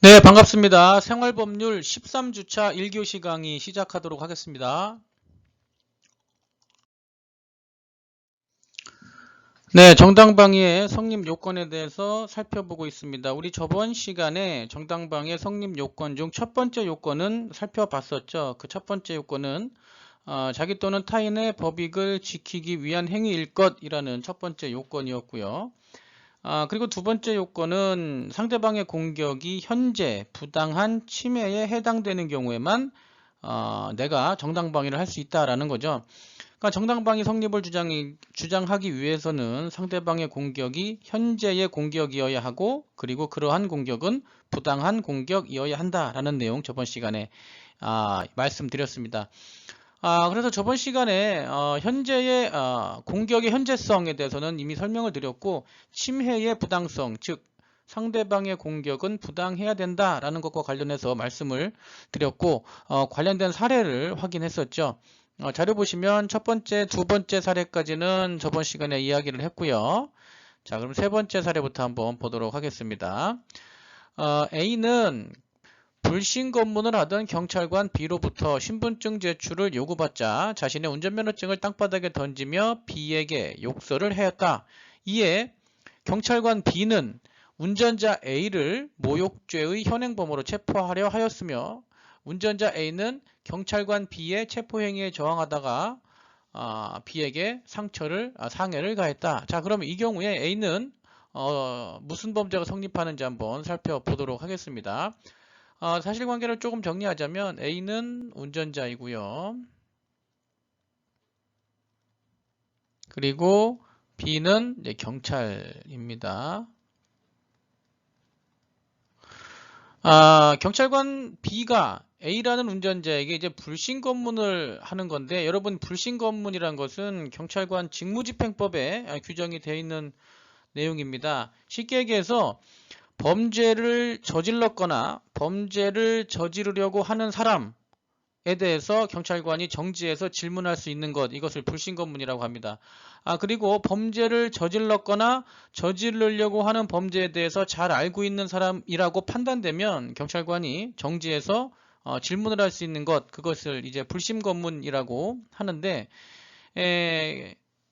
네, 반갑습니다. 생활법률 13주차 1교시 강의 시작하도록 하겠습니다. 네, 정당방위의 성립 요건에 대해서 살펴보고 있습니다. 우리 저번 시간에 정당방위의 성립 요건 중 첫 번째 요건은 살펴봤었죠. 그 첫 번째 요건은 자기 또는 타인의 법익을 지키기 위한 행위일 것이라는 첫 번째 요건이었고요. 그리고 두 번째 요건은 상대방의 공격이 현재 부당한 침해에 해당되는 경우에만 내가 정당방위를 할 수 있다라는 거죠. 그러니까 정당방위 성립을 주장하기 위해서는 상대방의 공격이 현재의 공격이어야 하고, 그리고 그러한 공격은 부당한 공격이어야 한다라는 내용 저번 시간에 말씀드렸습니다. 그래서 저번 시간에 현재의 공격의 현재성에 대해서는 이미 설명을 드렸고, 침해의 부당성, 즉 상대방의 공격은 부당해야 된다라는 것과 관련해서 말씀을 드렸고, 관련된 사례를 확인했었죠. 자료 보시면 첫 번째, 두 번째 사례까지는 저번 시간에 이야기를 했고요. 자, 그럼 세 번째 사례부터 한번 보도록 하겠습니다. A는 불신 검문을 하던 경찰관 B로부터 신분증 제출을 요구받자 자신의 운전면허증을 땅바닥에 던지며 B에게 욕설을 하였다. 이에 경찰관 B는 운전자 A를 모욕죄의 현행범으로 체포하려 하였으며, 운전자 A는 경찰관 B의 체포행위에 저항하다가 B에게 상해를 가했다. 자, 그러면 이 경우에 A는 무슨 범죄가 성립하는지 한번 살펴보도록 하겠습니다. 사실관계를 조금 정리하자면 A는 운전자이고요. 그리고 B는 이제 경찰입니다. 경찰관 B가 A라는 운전자에게 이제 불신검문을 하는 건데, 여러분 불신검문이란 것은 경찰관 직무집행법에 규정이 되어 있는 내용입니다. 쉽게 얘기해서 범죄를 저질렀거나 범죄를 저지르려고 하는 사람에 대해서 경찰관이 정지해서 질문할 수 있는 것, 이것을 불신검문이라고 합니다. 그리고 범죄를 저질렀거나 저지르려고 하는 범죄에 대해서 잘 알고 있는 사람이라고 판단되면 경찰관이 정지해서 질문을 할 수 있는 것, 그것을 이제 불심검문이라고 하는데,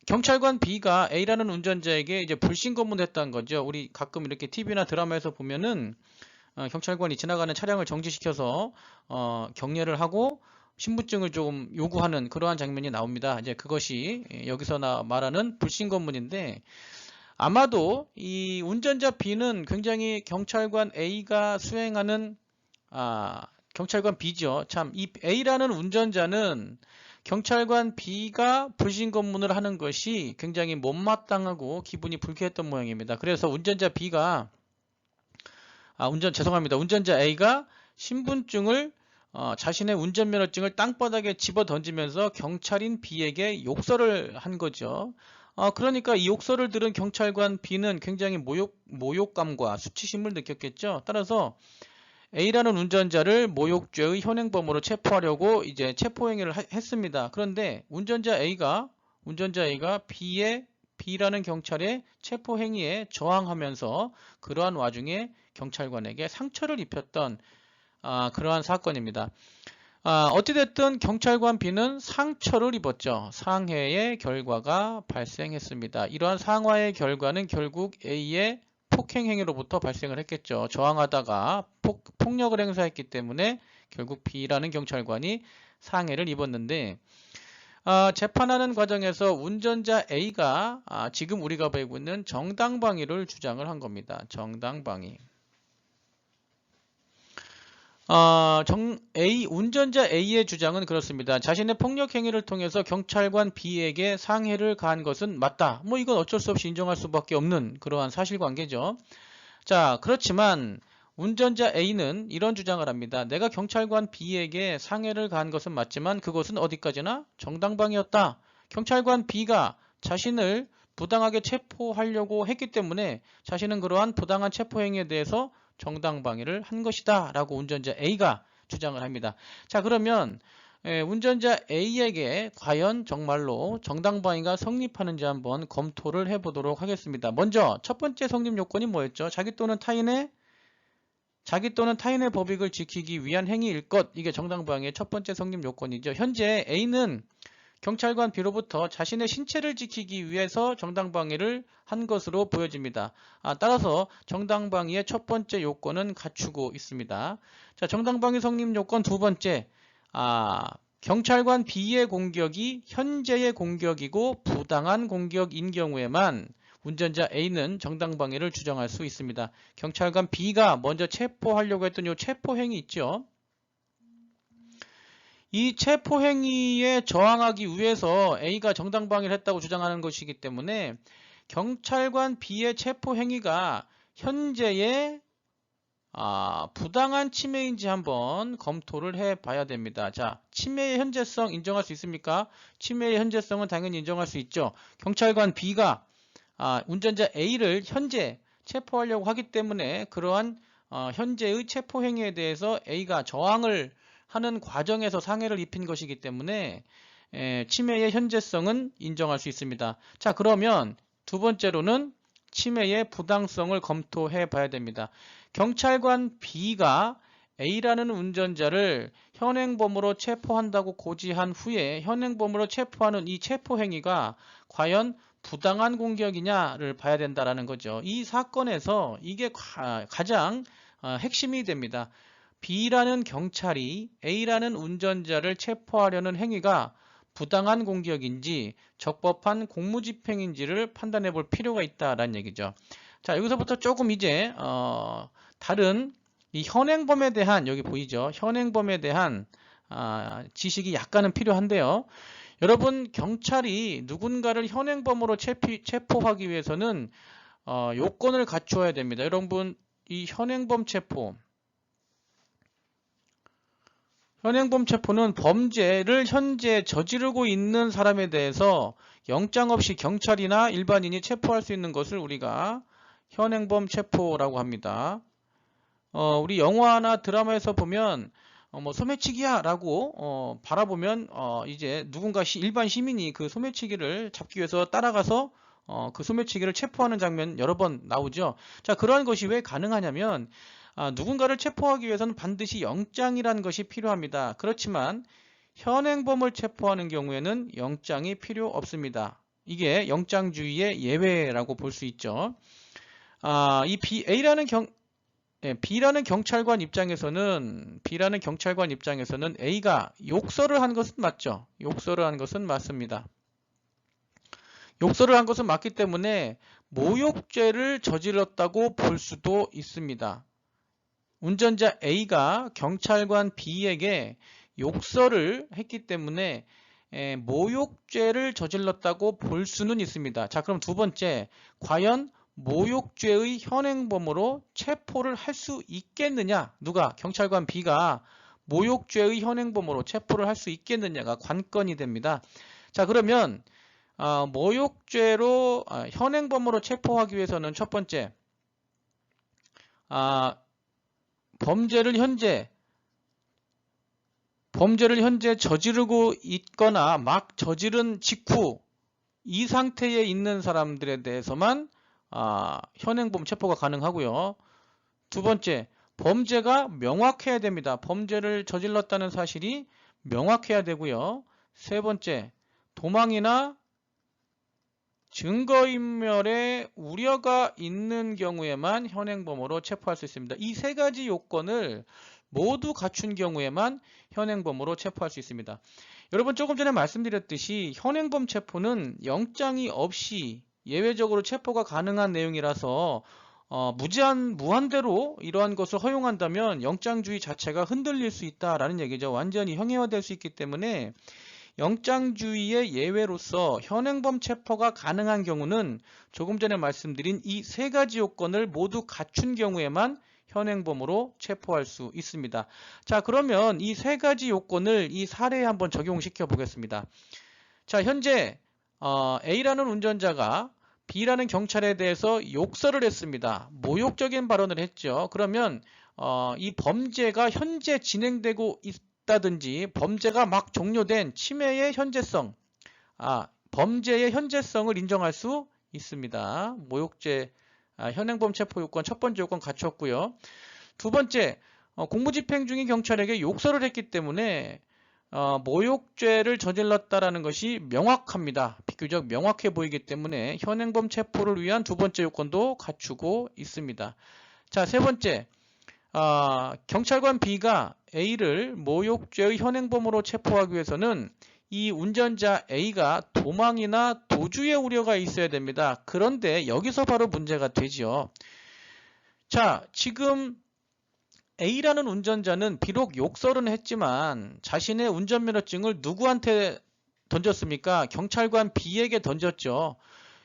경찰관 B가 A라는 운전자에게 이제 불신검문했다는 거죠. 우리 가끔 이렇게 TV나 드라마에서 보면은 경찰관이 지나가는 차량을 정지시켜서 경례를 하고 신분증을 좀 요구하는 그러한 장면이 나옵니다. 이제 그것이 여기서 말하는 불신검문인데, 아마도 이 운전자 B는 굉장히 경찰관 A가 수행하는 경찰관 B죠. 참, 이 A라는 운전자는 경찰관 B가 불신검문을 하는 것이 굉장히 못마땅하고 기분이 불쾌했던 모양입니다. 그래서 운전자 B가 운전자 A가 신분증을 자신의 운전면허증을 땅바닥에 집어 던지면서 경찰인 B에게 욕설을 한 거죠. 그러니까 이 욕설을 들은 경찰관 B는 굉장히 모욕감과 수치심을 느꼈겠죠. 따라서 A라는 운전자를 모욕죄의 현행범으로 체포하려고 이제 체포행위를 했습니다. 그런데 운전자 A가 B라는 경찰의 체포행위에 저항하면서 그러한 와중에 경찰관에게 상처를 입혔던 그러한 사건입니다. 어찌됐든 경찰관 B는 상처를 입었죠. 상해의 결과가 발생했습니다. 이러한 상해의 결과는 결국 A의 폭행행위로부터 발생을 했겠죠. 저항하다가 폭력을 행사했기 때문에 결국 B라는 경찰관이 상해를 입었는데, 재판하는 과정에서 운전자 A가 지금 우리가 배우고 있는 정당방위를 주장을 한 겁니다. 정당방위. 운전자 A의 주장은 그렇습니다. 자신의 폭력 행위를 통해서 경찰관 B에게 상해를 가한 것은 맞다. 뭐 이건 어쩔 수 없이 인정할 수밖에 없는 그러한 사실관계죠. 자, 그렇지만 운전자 A는 이런 주장을 합니다. 내가 경찰관 B에게 상해를 가한 것은 맞지만 그것은 어디까지나 정당방위였다. 경찰관 B가 자신을 부당하게 체포하려고 했기 때문에 자신은 그러한 부당한 체포 행위에 대해서 정당방위를 한 것이다 라고 운전자 A가 주장을 합니다. 자, 그러면 운전자 A에게 과연 정말로 정당방위가 성립하는지 한번 검토를 해보도록 하겠습니다. 먼저 첫 번째 성립 요건이 뭐였죠? 자기 또는 타인의 자기 또는 타인의 법익을 지키기 위한 행위일 것. 이게 정당방위의 첫 번째 성립 요건이죠. 현재 A는 경찰관 B로부터 자신의 신체를 지키기 위해서 정당방위를 한 것으로 보여집니다. 따라서 정당방위의 첫 번째 요건은 갖추고 있습니다. 자, 정당방위 성립 요건 두 번째. 경찰관 B의 공격이 현재의 공격이고 부당한 공격인 경우에만 운전자 A는 정당방위를 주장할 수 있습니다. 경찰관 B가 먼저 체포하려고 했던 이 체포행위 있죠. 이 체포행위에 저항하기 위해서 A가 정당방위를 했다고 주장하는 것이기 때문에 경찰관 B의 체포행위가 현재의 부당한 침해인지 한번 검토를 해봐야 됩니다. 자, 침해의 현재성 인정할 수 있습니까? 침해의 현재성은 당연히 인정할 수 있죠. 경찰관 B가 운전자 A를 현재 체포하려고 하기 때문에 그러한 현재의 체포행위에 대해서 A가 저항을 하는 과정에서 상해를 입힌 것이기 때문에 침해의 현재성은 인정할 수 있습니다. 자, 그러면 두 번째로는 침해의 부당성을 검토해 봐야 됩니다. 경찰관 B가 A라는 운전자를 현행범으로 체포한다고 고지한 후에 현행범으로 체포하는 이 체포행위가 과연 부당한 공격이냐를 봐야 된다라는 거죠. 이 사건에서 이게 가장 핵심이 됩니다. B라는 경찰이 A라는 운전자를 체포하려는 행위가 부당한 공격인지 적법한 공무집행인지를 판단해 볼 필요가 있다라는 얘기죠. 자, 여기서부터 조금 이제 다른 이 현행범에 대한, 여기 보이죠? 현행범에 대한 지식이 약간은 필요한데요. 여러분, 경찰이 누군가를 현행범으로 체포하기 위해서는 요건을 갖추어야 됩니다. 여러분, 이 현행범 체포는 범죄를 현재 저지르고 있는 사람에 대해서 영장 없이 경찰이나 일반인이 체포할 수 있는 것을 우리가 현행범 체포라고 합니다. 우리 영화나 드라마에서 보면 뭐 소매치기야 라고 바라보면 이제 누군가 일반 시민이 그 소매치기를 잡기 위해서 따라가서 그 소매치기를 체포하는 장면 여러 번 나오죠. 자, 그러한 것이 왜 가능하냐면 누군가를 체포하기 위해서는 반드시 영장이라는 것이 필요합니다. 그렇지만 현행범을 체포하는 경우에는 영장이 필요 없습니다. 이게 영장주의의 예외라고 볼 수 있죠. 이 B라는 경찰관 입장에서는 A가 욕설을 한 것은 맞죠. 욕설을 한 것은 맞습니다. 욕설을 한 것은 맞기 때문에 모욕죄를 저질렀다고 볼 수도 있습니다. 운전자 A가 경찰관 B에게 욕설을 했기 때문에 모욕죄를 저질렀다고 볼 수는 있습니다. 자, 그럼 두 번째, 과연 모욕죄의 현행범으로 체포를 할 수 있겠느냐? 누가? 경찰관 B가 모욕죄의 현행범으로 체포를 할 수 있겠느냐가 관건이 됩니다. 자, 그러면 모욕죄로 현행범으로 체포하기 위해서는 첫 번째, 범죄를 현재 저지르고 있거나 막 저지른 직후 이 상태에 있는 사람들에 대해서만 현행범 체포가 가능하고요. 두 번째, 범죄가 명확해야 됩니다. 범죄를 저질렀다는 사실이 명확해야 되고요. 세 번째, 도망이나 증거인멸의 우려가 있는 경우에만 현행범으로 체포할 수 있습니다. 이 세 가지 요건을 모두 갖춘 경우에만 현행범으로 체포할 수 있습니다. 여러분, 조금 전에 말씀드렸듯이 현행범 체포는 영장이 없이 예외적으로 체포가 가능한 내용이라서 무한대로 이러한 것을 허용한다면 영장주의 자체가 흔들릴 수 있다라는 얘기죠. 완전히 형해화될 수 있기 때문에 영장주의의 예외로서 현행범 체포가 가능한 경우는 조금 전에 말씀드린 이 세 가지 요건을 모두 갖춘 경우에만 현행범으로 체포할 수 있습니다. 자, 그러면 이 세 가지 요건을 이 사례에 한번 적용시켜 보겠습니다. 자, 현재 A라는 운전자가 B라는 경찰에 대해서 욕설을 했습니다. 모욕적인 발언을 했죠. 그러면 이 범죄가 현재 진행되고 있다든지 범죄가 막 종료된 침해의 현재성, 범죄의 현재성을 인정할 수 있습니다. 모욕죄, 현행범 체포 요건 첫 번째 요건 갖췄고요. 두 번째, 공무집행 중인 경찰에게 욕설을 했기 때문에 모욕죄를 저질렀다라는 것이 명확합니다. 비교적 명확해 보이기 때문에 현행범 체포를 위한 두 번째 요건도 갖추고 있습니다. 자, 세 번째, 경찰관 B가 A를 모욕죄의 현행범으로 체포하기 위해서는 이 운전자 A가 도망이나 도주의 우려가 있어야 됩니다. 그런데 여기서 바로 문제가 되죠. 자, 지금 A라는 운전자는 비록 욕설은 했지만 자신의 운전면허증을 누구한테 던졌습니까? 경찰관 B에게 던졌죠.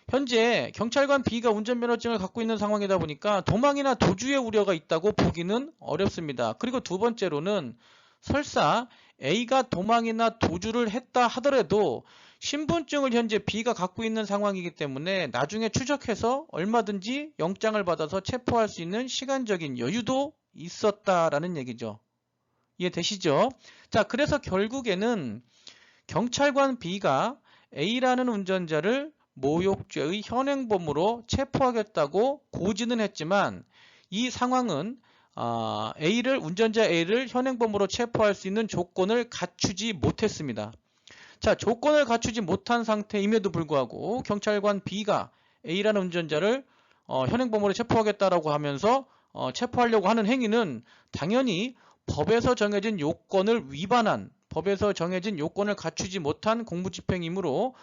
현재 경찰관 B가 운전면허증을 갖고 있는 상황이다 보니까 도망이나 도주의 우려가 있다고 보기는 어렵습니다. 그리고 두 번째로는 설사 A가 도망이나 도주를 했다 하더라도 신분증을 현재 B가 갖고 있는 상황이기 때문에 나중에 추적해서 얼마든지 영장을 받아서 체포할 수 있는 시간적인 여유도 있었다라는 얘기죠. 이해되시죠? 자, 그래서 결국에는 경찰관 B가 A라는 운전자를 모욕죄의 현행범으로 체포하겠다고 고지는 했지만 이 상황은 운전자 A를 현행범으로 체포할 수 있는 조건을 갖추지 못했습니다. 자, 조건을 갖추지 못한 상태임에도 불구하고 경찰관 B가 A라는 운전자를 현행범으로 체포하겠다라고 하면서 체포하려고 하는 행위는 당연히 법에서 정해진 요건을 위반한, 법에서 정해진 요건을 갖추지 못한 공무집행이므로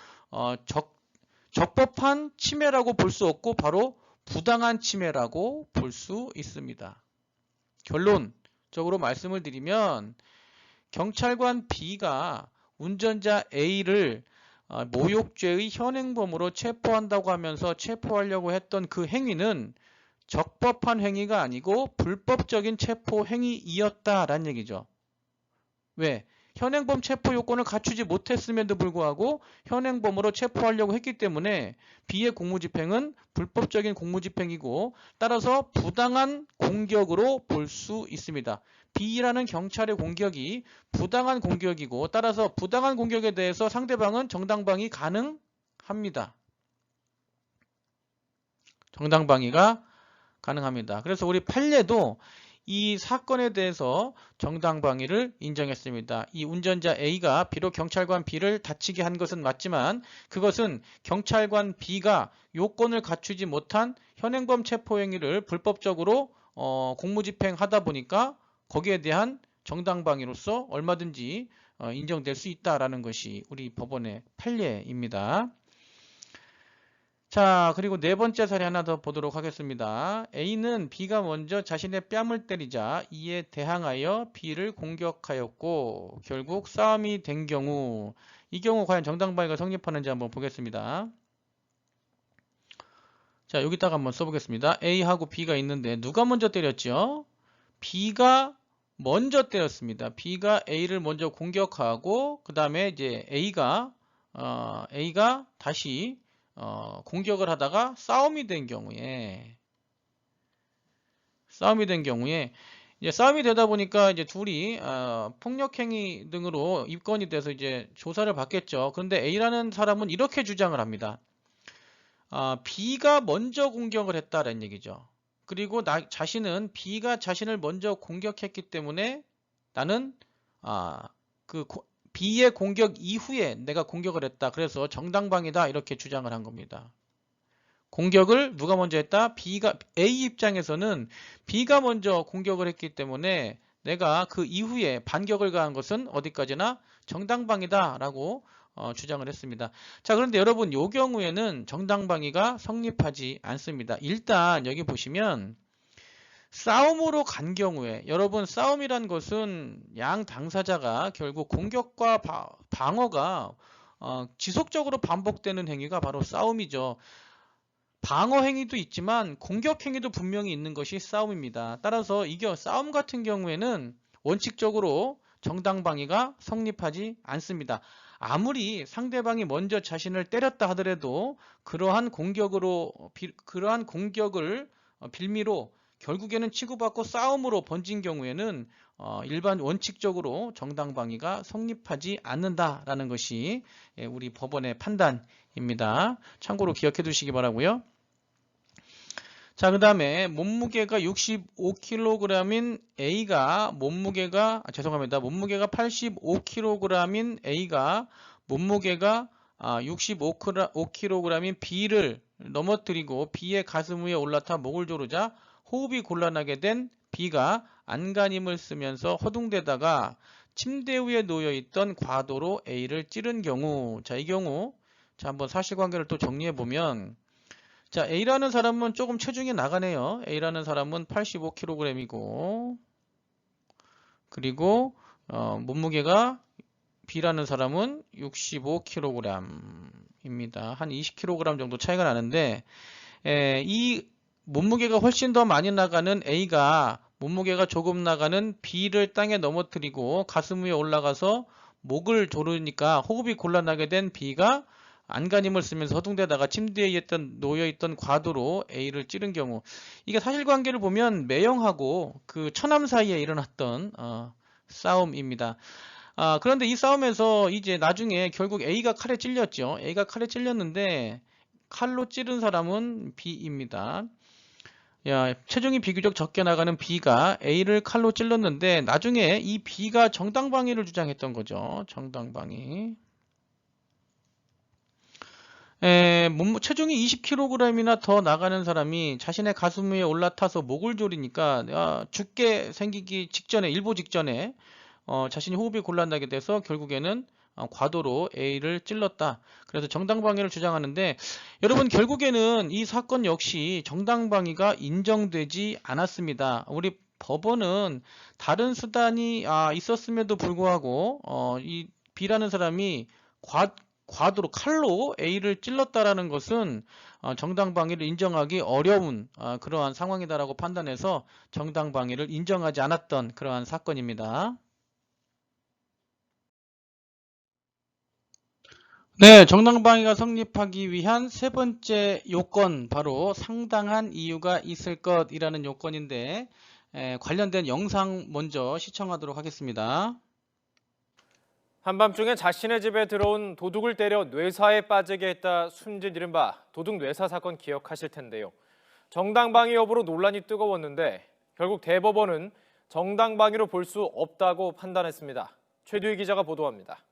적법한 침해라고 볼 수 없고 바로 부당한 침해라고 볼 수 있습니다. 결론적으로 말씀을 드리면 경찰관 B가 운전자 A를 모욕죄의 현행범으로 체포한다고 하면서 체포하려고 했던 그 행위는 적법한 행위가 아니고 불법적인 체포 행위이었다라는 얘기죠. 왜? 현행범 체포 요건을 갖추지 못했음에도 불구하고 현행범으로 체포하려고 했기 때문에 B의 공무집행은 불법적인 공무집행이고 따라서 부당한 공격으로 볼 수 있습니다. B라는 경찰의 공격이 부당한 공격이고 따라서 부당한 공격에 대해서 상대방은 정당방위 가능합니다. 정당방위가 가능합니다. 그래서 우리 판례도 이 사건에 대해서 정당방위를 인정했습니다. 이 운전자 A가 비록 경찰관 B를 다치게 한 것은 맞지만 그것은 경찰관 B가 요건을 갖추지 못한 현행범 체포행위를 불법적으로 공무집행하다 보니까 거기에 대한 정당방위로서 얼마든지 인정될 수 있다라는 것이 우리 법원의 판례입니다. 자, 그리고 네 번째 사례 하나 더 보도록 하겠습니다. A는 B가 먼저 자신의 뺨을 때리자 이에 대항하여 B를 공격하였고 결국 싸움이 된 경우 이 경우 과연 정당방위가 성립하는지 한번 보겠습니다. 자, 여기다가 한번 써보겠습니다. A하고 B가 있는데 누가 먼저 때렸죠? B가 먼저 때렸습니다. B가 A를 먼저 공격하고 그 다음에 이제 A가 다시 공격을 하다가 싸움이 된 경우에 이제 싸움이 되다 보니까 이제 둘이 폭력행위 등으로 입건이 돼서 이제 조사를 받겠죠. 그런데 A라는 사람은 이렇게 주장을 합니다. B가 먼저 공격을 했다라는 얘기죠. 그리고 자신은 B가 자신을 먼저 공격했기 때문에 나는 B의 공격 이후에 내가 공격을 했다. 그래서 정당방위다 이렇게 주장을 한 겁니다. 공격을 누가 먼저 했다? A 입장에서는 B가 먼저 공격을 했기 때문에 내가 그 이후에 반격을 가한 것은 어디까지나 정당방위다 라고 주장을 했습니다. 자, 그런데 여러분 이 경우에는 정당방위가 성립하지 않습니다. 일단 여기 보시면 싸움으로 간 경우에 여러분 싸움이란 것은 양 당사자가 결국 공격과 방어가 지속적으로 반복되는 행위가 바로 싸움이죠. 방어 행위도 있지만 공격 행위도 분명히 있는 것이 싸움입니다. 따라서 싸움 같은 경우에는 원칙적으로 정당방위가 성립하지 않습니다. 아무리 상대방이 먼저 자신을 때렸다 하더라도 그러한 공격을 빌미로 결국에는 치고받고 싸움으로 번진 경우에는 일반 원칙적으로 정당방위가 성립하지 않는다라는 것이 우리 법원의 판단입니다. 참고로 기억해 두시기 바라고요. 자, 그 다음에 몸무게가 65kg인 A가 몸무게가 85kg인 A가 몸무게가 65kg인 B를 넘어뜨리고 B의 가슴 위에 올라타 목을 조르자 호흡이 곤란하게 된 B가 안간힘을 쓰면서 허둥대다가 침대 위에 놓여있던 과도로 A를 찌른 경우, 자, 이 경우, 자, 한번 사실관계를 또 정리해보면, 자, A라는 사람은 조금 체중이 나가네요. A라는 사람은 85kg이고, 그리고, 몸무게가 B라는 사람은 65kg입니다. 한 20kg 정도 차이가 나는데, 이 몸무게가 훨씬 더 많이 나가는 A가 몸무게가 조금 나가는 B를 땅에 넘어뜨리고 가슴 위에 올라가서 목을 조르니까 호흡이 곤란하게 된 B가 안간힘을 쓰면서 허둥대다가 침대에 놓여있던 과도로 A를 찌른 경우, 이게 사실관계를 보면 매형하고 그 처남 사이에 일어났던 싸움입니다. 그런데 이 싸움에서 이제 나중에 결국 A가 칼에 찔렸죠. A가 칼에 찔렸는데 칼로 찌른 사람은 B입니다. 체중이 비교적 적게 나가는 B가 A를 칼로 찔렀는데 나중에 이 B가 정당방위를 주장했던 거죠. 정당방위. 체중이 20kg이나 더 나가는 사람이 자신의 가슴 위에 올라타서 목을 조리니까 죽게 생기기 직전에, 일보 직전에 자신이 호흡이 곤란하게 돼서 결국에는 과도로 A를 찔렀다. 그래서 정당방위를 주장하는데, 여러분, 결국에는 이 사건 역시 정당방위가 인정되지 않았습니다. 우리 법원은 다른 수단이 있었음에도 불구하고 이 B라는 사람이 과도로 칼로 A를 찔렀다라는 것은 정당방위를 인정하기 어려운 그러한 상황이다라고 판단해서 정당방위를 인정하지 않았던 그러한 사건입니다. 네, 정당방위가 성립하기 위한 세 번째 요건, 바로 상당한 이유가 있을 것이라는 요건인데, 관련된 영상 먼저 시청하도록 하겠습니다. 한밤중에 자신의 집에 들어온 도둑을 때려 뇌사에 빠지게 했다 숨진 이른바 도둑 뇌사 사건 기억하실 텐데요. 정당방위 여부로 논란이 뜨거웠는데 결국 대법원은 정당방위로 볼 수 없다고 판단했습니다. 최두희 기자가 보도합니다.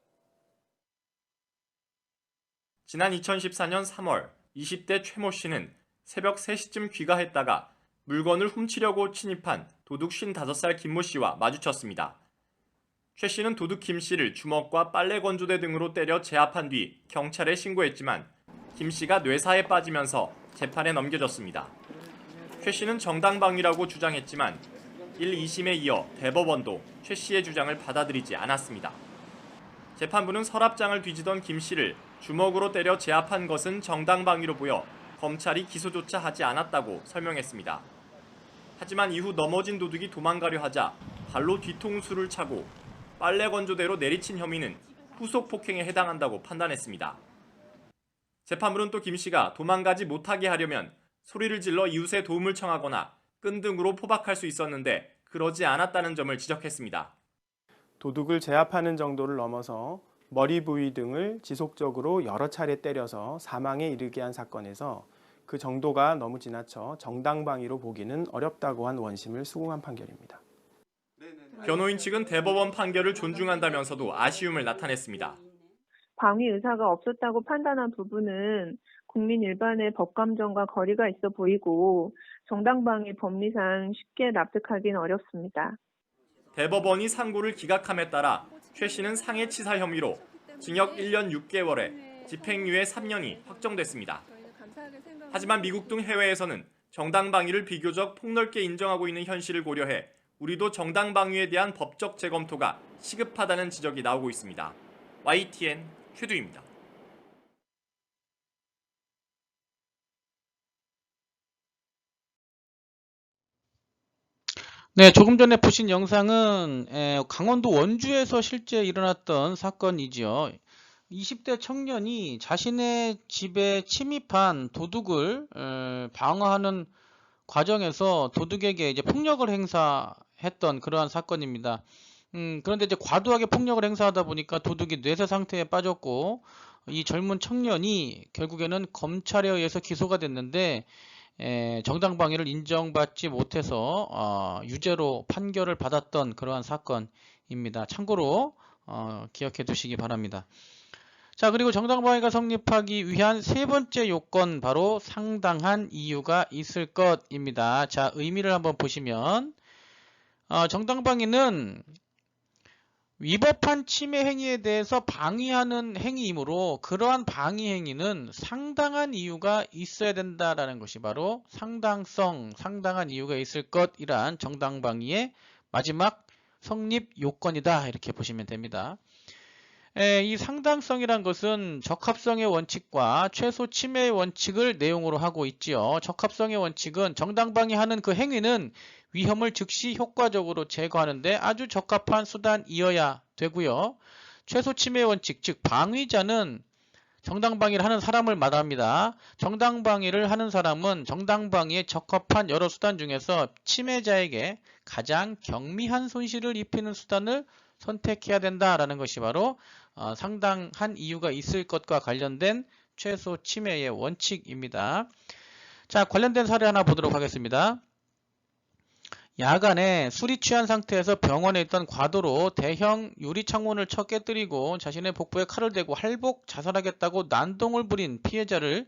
지난 2014년 3월 20대 최모 씨는 새벽 3시쯤 귀가했다가 물건을 훔치려고 침입한 도둑 55살 김모 씨와 마주쳤습니다. 최 씨는 도둑 김 씨를 주먹과 빨래 건조대 등으로 때려 제압한 뒤 경찰에 신고했지만 김 씨가 뇌사에 빠지면서 재판에 넘겨졌습니다. 최 씨는 정당방위라고 주장했지만 1, 2심에 이어 대법원도 최 씨의 주장을 받아들이지 않았습니다. 재판부는 서랍장을 뒤지던 김 씨를 주먹으로 때려 제압한 것은 정당방위로 보여 검찰이 기소조차 하지 않았다고 설명했습니다. 하지만 이후 넘어진 도둑이 도망가려 하자 발로 뒤통수를 차고 빨래 건조대로 내리친 혐의는 후속 폭행에 해당한다고 판단했습니다. 재판부는 또 김 씨가 도망가지 못하게 하려면 소리를 질러 이웃의 도움을 청하거나 끈 등으로 포박할 수 있었는데 그러지 않았다는 점을 지적했습니다. 도둑을 제압하는 정도를 넘어서 머리 부위 등을 지속적으로 여러 차례 때려서 사망에 이르게 한 사건에서 그 정도가 너무 지나쳐 정당방위로 보기는 어렵다고 한 원심을 수긍한 판결입니다. 변호인 측은 대법원 판결을 존중한다면서도 아쉬움을 나타냈습니다. 방위 의사가 없었다고 판단한 부분은 국민 일반의 법감정과 거리가 있어 보이고 정당방위 법리상 쉽게 납득하기는 어렵습니다. 대법원이 상고를 기각함에 따라 최 씨는 상해치사 혐의로 징역 1년 6개월에 집행유예 3년이 확정됐습니다. 하지만 미국 등 해외에서는 정당방위를 비교적 폭넓게 인정하고 있는 현실을 고려해 우리도 정당방위에 대한 법적 재검토가 시급하다는 지적이 나오고 있습니다. YTN 최두희입니다. 네, 조금 전에 보신 영상은 강원도 원주에서 실제 일어났던 사건이지요. 20대 청년이 자신의 집에 침입한 도둑을 방어하는 과정에서 도둑에게 이제 폭력을 행사했던 그러한 사건입니다. 그런데 이제 과도하게 폭력을 행사하다 보니까 도둑이 뇌세 상태에 빠졌고 이 젊은 청년이 결국에는 검찰에 의해서 기소가 됐는데 정당방위를 인정받지 못해서 유죄로 판결을 받았던 그러한 사건입니다. 참고로 기억해 두시기 바랍니다. 자, 그리고 정당방위가 성립하기 위한 세 번째 요건, 바로 상당한 이유가 있을 것입니다. 자, 의미를 한번 보시면 정당방위는 위법한 침해 행위에 대해서 방위하는 행위이므로 그러한 방위 행위는 상당한 이유가 있어야 된다라는 것이 바로 상당성, 상당한 이유가 있을 것이란 정당방위의 마지막 성립 요건이다, 이렇게 보시면 됩니다. 이 상당성이란 것은 적합성의 원칙과 최소 침해의 원칙을 내용으로 하고 있지요. 적합성의 원칙은 정당방위하는 그 행위는 위험을 즉시 효과적으로 제거하는데 아주 적합한 수단이어야 되고요. 최소 침해의 원칙, 즉 방위자는 정당방위를 하는 사람을 말합니다. 정당방위를 하는 사람은 정당방위에 적합한 여러 수단 중에서 침해자에게 가장 경미한 손실을 입히는 수단을 선택해야 된다라는 것이 바로 상당한 이유가 있을 것과 관련된 최소 침해의 원칙입니다. 자, 관련된 사례 하나 보도록 하겠습니다. 야간에 술이 취한 상태에서 병원에 있던 과도로 대형 유리창문을 쳐 깨뜨리고 자신의 복부에 칼을 대고 할복 자살하겠다고 난동을 부린 피해자를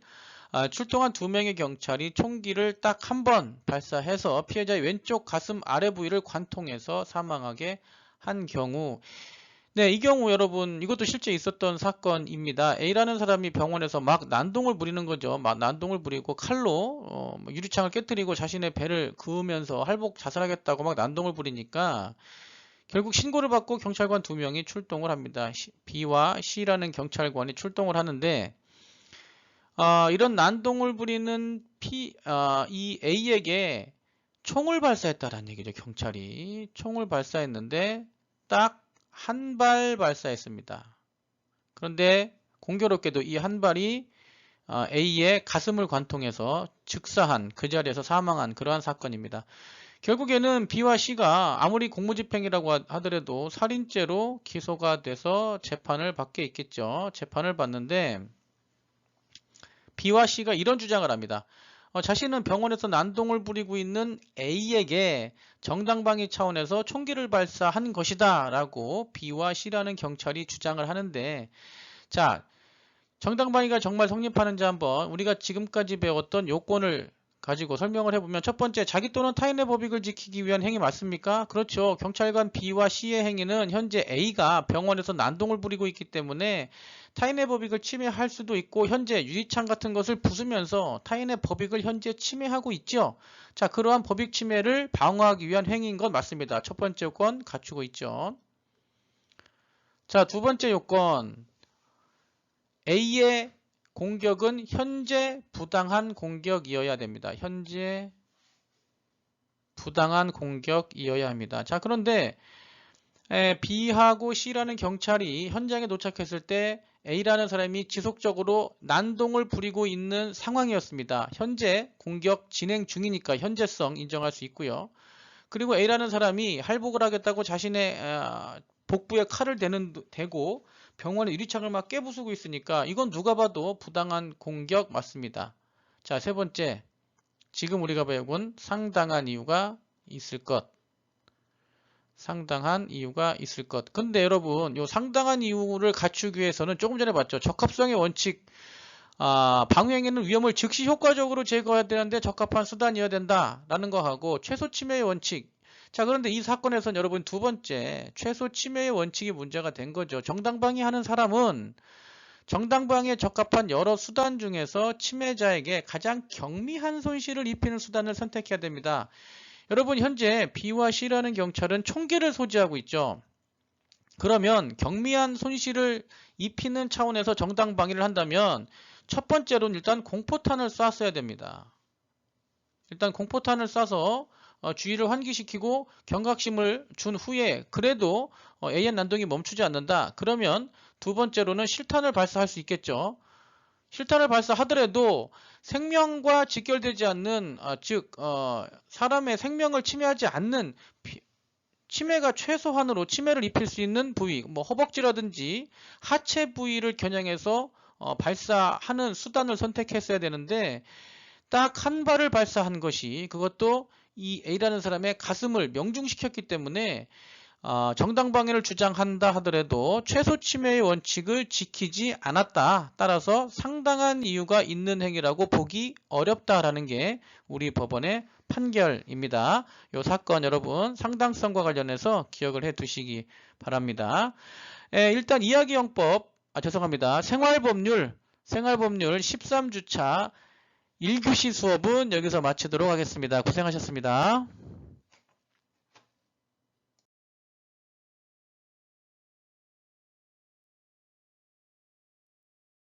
출동한 2명의 경찰이 총기를 딱 한 번 발사해서 피해자의 왼쪽 가슴 아래 부위를 관통해서 사망하게 한 경우, 이 경우 여러분, 이것도 실제 있었던 사건입니다. A라는 사람이 병원에서 막 난동을 부리는 거죠. 막 난동을 부리고 칼로 유리창을 깨뜨리고 자신의 배를 그으면서 할복 자살하겠다고 막 난동을 부리니까 결국 신고를 받고 경찰관 2명이 출동을 합니다. B와 C라는 경찰관이 출동을 하는데 이런 난동을 부리는 이 A에게 총을 발사했다라는 얘기죠. 경찰이 총을 발사했는데 딱 한 발 발사했습니다. 그런데 공교롭게도 이 한 발이 A의 가슴을 관통해서 즉사한, 그 자리에서 사망한 그러한 사건입니다. 결국에는 B와 C가 아무리 공무집행이라고 하더라도 살인죄로 기소가 돼서 재판을 받게 있겠죠. 재판을 받는데 B와 C가 이런 주장을 합니다. 자신은 병원에서 난동을 부리고 있는 A에게 정당방위 차원에서 총기를 발사한 것이다 라고 B와 C라는 경찰이 주장을 하는데, 자, 정당방위가 정말 성립하는지 한번 우리가 지금까지 배웠던 요건을 가지고 설명을 해보면, 첫 번째, 자기 또는 타인의 법익을 지키기 위한 행위 맞습니까? 그렇죠. 경찰관 B와 C의 행위는 현재 A가 병원에서 난동을 부리고 있기 때문에 타인의 법익을 침해할 수도 있고 현재 유리창 같은 것을 부수면서 타인의 법익을 현재 침해하고 있죠. 자, 그러한 법익 침해를 방어하기 위한 행위인 건 맞습니다. 첫 번째 요건 갖추고 있죠. 자, 두 번째 요건, A의 공격은 현재 부당한 공격이어야 됩니다. 현재 부당한 공격이어야 합니다. 자, 그런데 B하고 C라는 경찰이 현장에 도착했을 때 A라는 사람이 지속적으로 난동을 부리고 있는 상황이었습니다. 현재 공격 진행 중이니까 현재성 인정할 수 있고요. 그리고 A라는 사람이 할복을 하겠다고 자신의 복부에 칼을 대고 병원의 유리창을 막 깨부수고 있으니까 이건 누가 봐도 부당한 공격 맞습니다. 자, 세 번째, 지금 우리가 배운 상당한 이유가 있을 것. 상당한 이유가 있을 것. 근데 여러분, 이 상당한 이유를 갖추기 위해서는 조금 전에 봤죠. 적합성의 원칙, 방위행위는 위험을 즉시 효과적으로 제거해야 되는데 적합한 수단이어야 된다라는 거하고 최소 침해의 원칙. 자, 그런데 이 사건에서는 여러분 두 번째, 최소 침해의 원칙이 문제가 된 거죠. 정당방위 하는 사람은 정당방위에 적합한 여러 수단 중에서 침해자에게 가장 경미한 손실을 입히는 수단을 선택해야 됩니다. 여러분, 현재 B와 C라는 경찰은 총기를 소지하고 있죠. 그러면 경미한 손실을 입히는 차원에서 정당방위를 한다면 첫 번째로는 일단 공포탄을 쐈어야 됩니다. 일단 공포탄을 쏴서 주의를 환기시키고 경각심을 준 후에 그래도 A의 난동이 멈추지 않는다. 그러면 두 번째로는 실탄을 발사할 수 있겠죠. 실탄을 발사하더라도 생명과 직결되지 않는, 즉 사람의 생명을 침해하지 않는, 침해가 최소한으로 침해를 입힐 수 있는 부위, 뭐 허벅지라든지 하체 부위를 겨냥해서 발사하는 수단을 선택했어야 되는데, 딱 한 발을 발사한 것이 그것도 이 A라는 사람의 가슴을 명중시켰기 때문에 정당방위를 주장한다 하더라도 최소 침해의 원칙을 지키지 않았다. 따라서 상당한 이유가 있는 행위라고 보기 어렵다라는 게 우리 법원의 판결입니다. 이 사건 여러분 상당성과 관련해서 기억을 해 두시기 바랍니다. 일단 이야기형법, 죄송합니다. 생활법률 13주차 1교시 수업은 여기서 마치도록 하겠습니다. 고생하셨습니다.